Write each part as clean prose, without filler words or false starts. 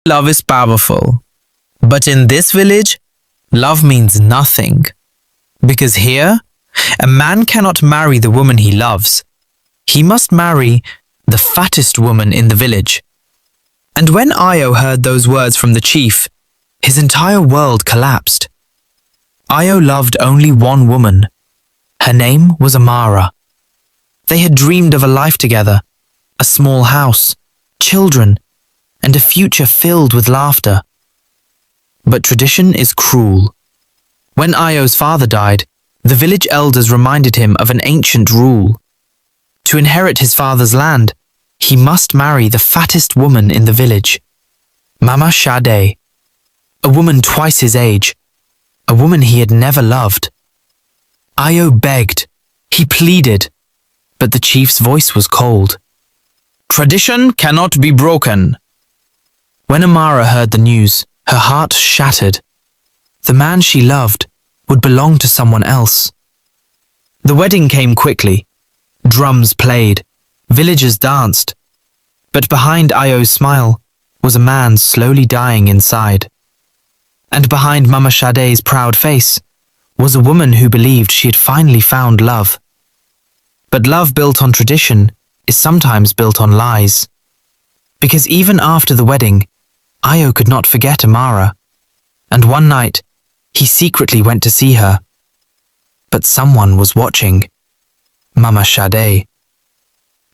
Love is powerful. But in this village, love means nothing. Because here, a man cannot marry the woman he loves. He must marry the fattest woman in the village. And when Io heard those words from the chief, his entire world collapsed. Io loved only one woman. Her name was Amara. They had dreamed of a life together, a small house, children, and a future filled with laughter. But tradition is cruel. When Io's father died, the village elders reminded him of an ancient rule. To inherit his father's land, he must marry the fattest woman in the village, Mama Shade, a woman twice his age, a woman he had never loved. Io begged, he pleaded, but the chief's voice was cold. Tradition cannot be broken. When Amara heard the news, her heart shattered. The man she loved would belong to someone else. The wedding came quickly. Drums played, villagers danced. But behind Io's smile was a man slowly dying inside. And behind Mama Shade's proud face was a woman who believed she had finally found love. But love built on tradition is sometimes built on lies. Because even after the wedding, Io could not forget Amara. And one night, he secretly went to see her. But someone was watching. Mama Shade.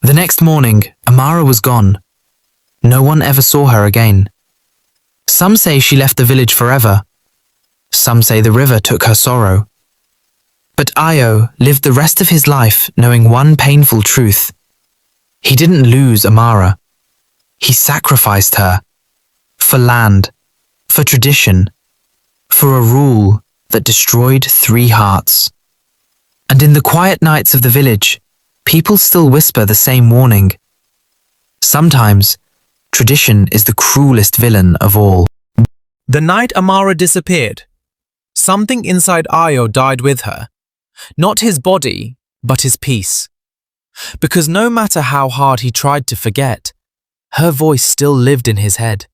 The next morning, Amara was gone. No one ever saw her again. Some say she left the village forever. Some say the river took her sorrow. But Io lived the rest of his life knowing one painful truth. He didn't lose Amara. He sacrificed her. For land, for tradition, for a rule that destroyed 3 hearts. And in the quiet nights of the village, people still whisper the same warning. Sometimes, tradition is the cruelest villain of all. The night Amara disappeared, something inside Io died with her. Not his body, but his peace. Because no matter how hard he tried to forget, her voice still lived in his head.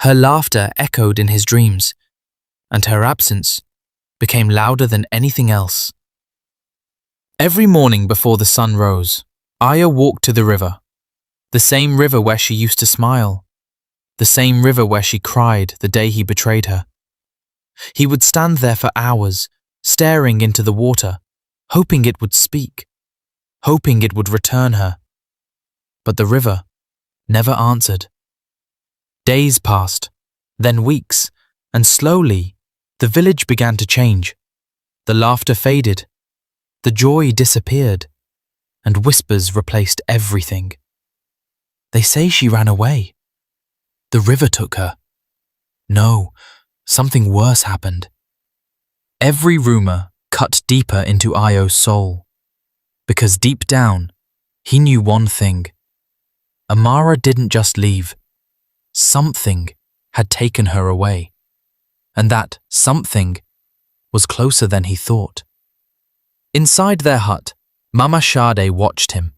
Her laughter echoed in his dreams, and her absence became louder than anything else. Every morning before the sun rose, Io walked to the river. The same river where she used to smile. The same river where she cried the day he betrayed her. He would stand there for hours, staring into the water, hoping it would speak, hoping it would return her. But the river never answered. Days passed, then weeks, and slowly the village began to change. The laughter faded, the joy disappeared, and whispers replaced everything. They say she ran away. The river took her. No, something worse happened. Every rumor cut deeper into Io's soul, because deep down, he knew one thing. Amara didn't just leave. Something had taken her away, and that something was closer than he thought. Inside their hut, Mama Shade watched him,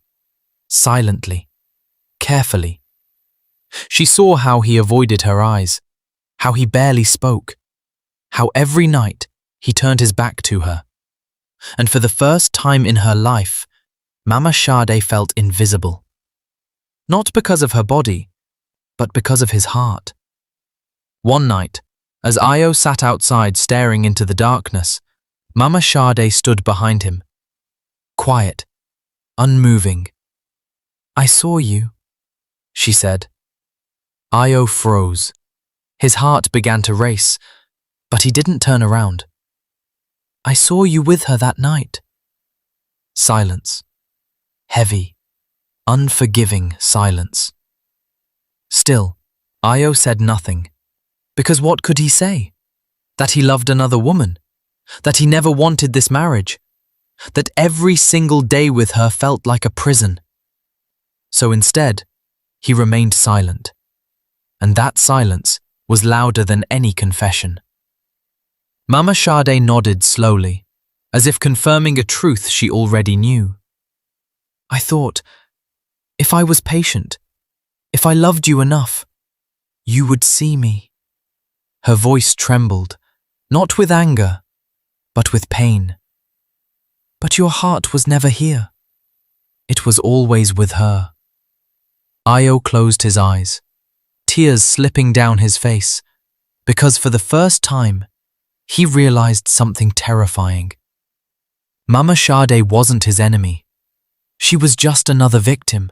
silently, carefully. She saw how he avoided her eyes, how he barely spoke, how every night he turned his back to her. And for the first time in her life, Mama Shade felt invisible. Not because of her body, but because of his heart. One night, as Io sat outside staring into the darkness, Mama Shade stood behind him. Quiet, unmoving. "I saw you," she said. Io froze. His heart began to race, but he didn't turn around. "I saw you with her that night." Silence. Heavy, unforgiving silence. Still, Io said nothing. Because what could he say? That he loved another woman? That he never wanted this marriage? That every single day with her felt like a prison? So instead, he remained silent. And that silence was louder than any confession. Mama Shade nodded slowly, as if confirming a truth she already knew. "I thought, if I was patient, if I loved you enough, You would see me. Her voice trembled, not with anger, but with pain. But your heart was never here. It was always with her. Io closed his eyes, tears slipping down his face, because for the first time, he realized something terrifying. Mama Sade wasn't his enemy. She was just another victim,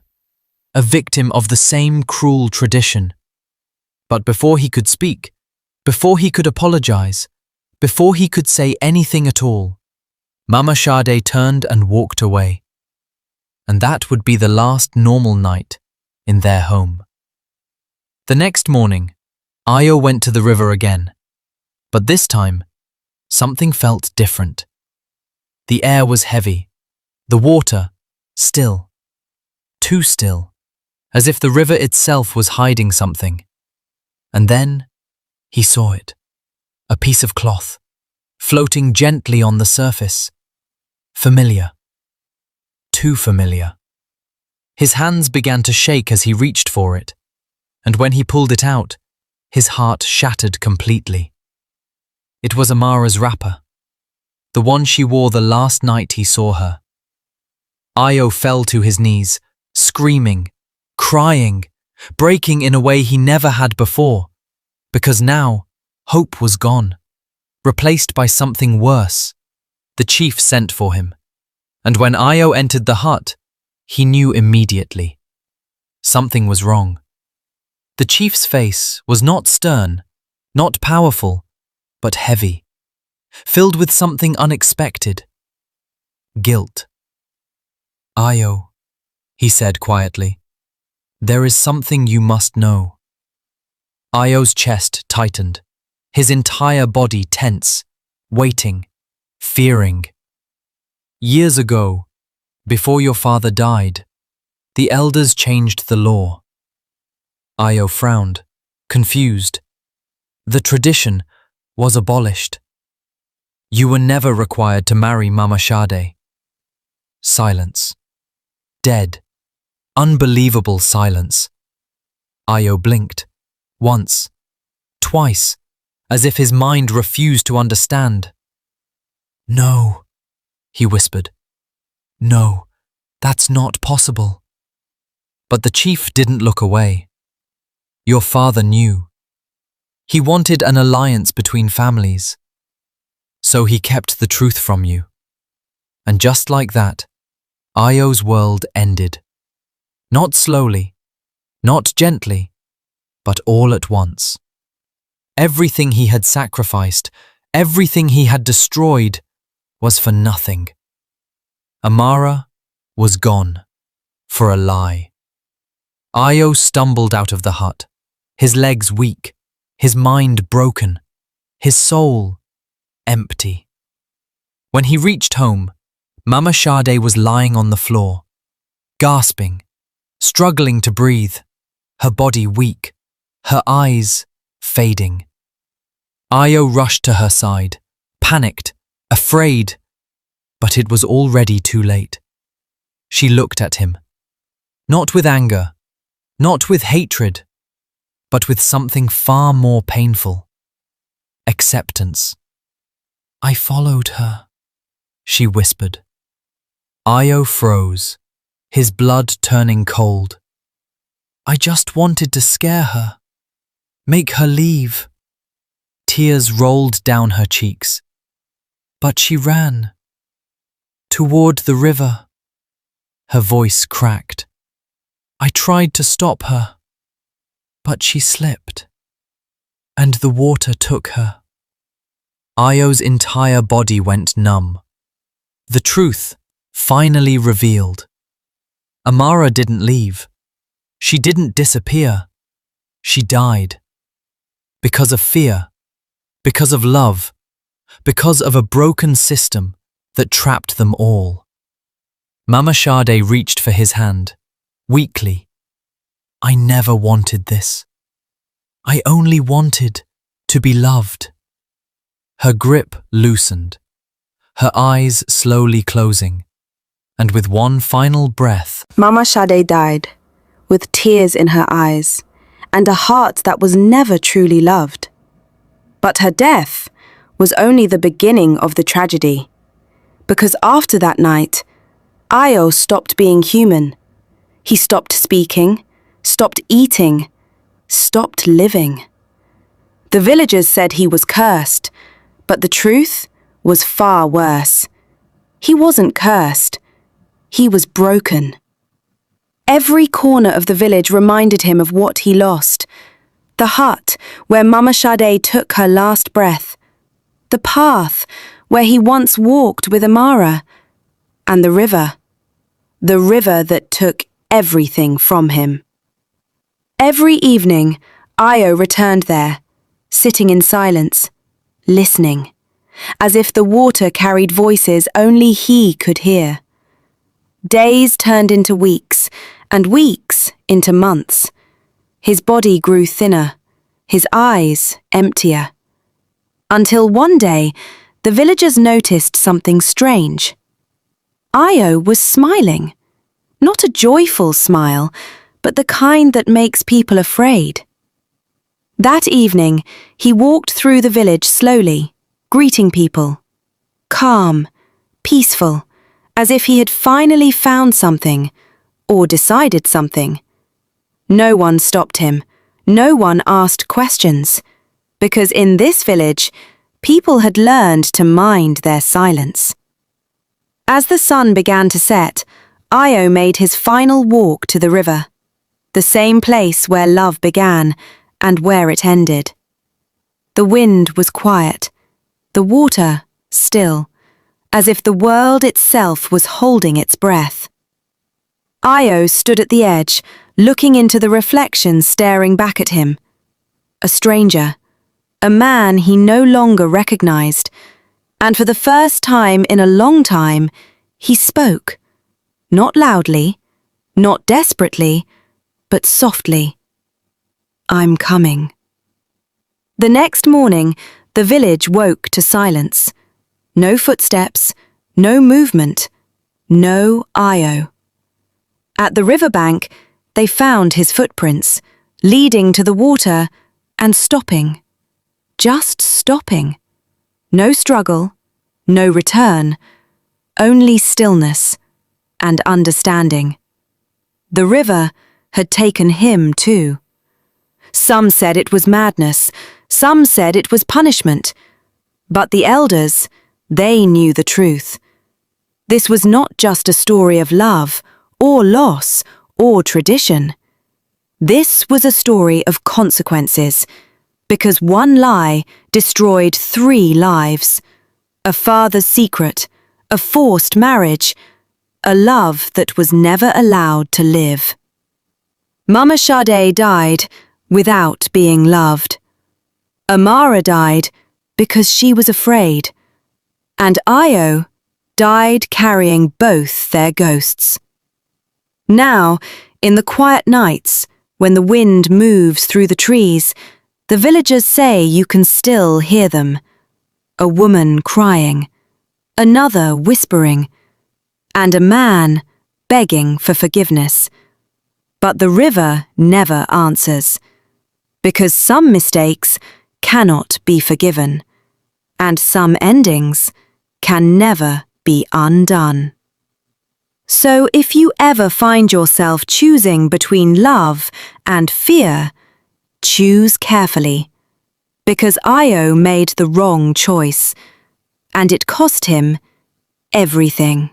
a victim of the same cruel tradition. But before he could speak, before he could apologize, before he could say anything at all, Mama Sade turned and walked away. And that would be the last normal night in their home. The next morning, Io went to the river again. But this time, something felt different. The air was heavy, the water still, too still, as if the river itself was hiding something. And then he saw it, a piece of cloth, floating gently on the surface. Familiar. Too familiar. His hands began to shake as he reached for it, and when he pulled it out, his heart shattered completely. It was Amara's wrapper, the one she wore the last night he saw her. Io fell to his knees, screaming, crying, breaking in a way he never had before, because now hope was gone, replaced by something worse. The chief sent for him, and when Io entered the hut, he knew immediately. Something was wrong. The chief's face was not stern, not powerful, but heavy, filled with something unexpected. Guilt. Io, he said quietly, there is something you must know. Io's chest tightened, his entire body tense, waiting, fearing. Years ago, before your father died, the elders changed the law. Io frowned, confused. The tradition was abolished. You were never required to marry Mama Sade. Silence. Dead. Unbelievable silence. Io blinked. Once. Twice. As if his mind refused to understand. No, he whispered. No, that's not possible. But the chief didn't look away. Your father knew. He wanted an alliance between families. So he kept the truth from you. And just like that, Io's world ended. Not slowly, not gently, but all at once. Everything he had sacrificed, everything he had destroyed, was for nothing. Amara was gone, for a lie. Io stumbled out of the hut, his legs weak, his mind broken, his soul empty. When he reached home, Mama Sade was lying on the floor, gasping, struggling to breathe, her body weak, her eyes fading. Io rushed to her side, panicked, afraid, but it was already too late. She looked at him, not with anger, not with hatred, but with something far more painful. Acceptance. I followed her, she whispered. Io froze, his blood turning cold. I just wanted to scare her, make her leave. Tears rolled down her cheeks. But she ran. Toward the river. Her voice cracked. I tried to stop her, but she slipped, and the water took her. Io's entire body went numb. The truth finally revealed. Amara didn't leave. She didn't disappear. She died. Because of fear, because of love, because of a broken system that trapped them all. Mama Sade reached for his hand, weakly. I never wanted this. I only wanted to be loved. Her grip loosened, her eyes slowly closing, and with one final breath, Mama Sade died, with tears in her eyes, and a heart that was never truly loved. But her death was only the beginning of the tragedy, because after that night, Io stopped being human. He stopped speaking, stopped eating, stopped living. The villagers said he was cursed, but the truth was far worse. He wasn't cursed. He was broken. Every corner of the village reminded him of what he lost. The hut where Mama Sade took her last breath. The path where he once walked with Amara. And the river that took everything from him. Every evening, Io returned there, sitting in silence, listening, as if the water carried voices only he could hear. Days turned into weeks, and weeks into months. His body grew thinner, his eyes emptier. Until one day, the villagers noticed something strange. Io was smiling. Not a joyful smile, but the kind that makes people afraid. That evening, he walked through the village slowly, greeting people. Calm, peaceful, as if he had finally found something, or decided something. No one stopped him. No one asked questions, because in this village, people had learned to mind their silence. As the sun began to set, Io made his final walk to the river, the same place where love began and where it ended. The wind was quiet, the water still, as if the world itself was holding its breath. Io stood at the edge, looking into the reflection staring back at him. A stranger, a man he no longer recognized, and for the first time in a long time, he spoke. Not loudly, not desperately, but softly. I'm coming. The next morning, the village woke to silence. No footsteps, no movement, no Io. At the riverbank, they found his footprints, leading to the water and stopping. Just stopping. No struggle, no return, only stillness and understanding. The river had taken him too. Some said it was madness, some said it was punishment. But the elders, they knew the truth. This was not just a story of love, or loss, or tradition. This was a story of consequences, because one lie destroyed 3 lives. A father's secret, a forced marriage, a love that was never allowed to live. Mama Sade died without being loved. Amara died because she was afraid. And Io died carrying both their ghosts. Now, in the quiet nights, when the wind moves through the trees, the villagers say you can still hear them. A woman crying, another whispering, and a man begging for forgiveness. But the river never answers, because some mistakes cannot be forgiven, and some endings can never be undone. So if you ever find yourself choosing between love and fear, choose carefully, because Io made the wrong choice, and it cost him everything.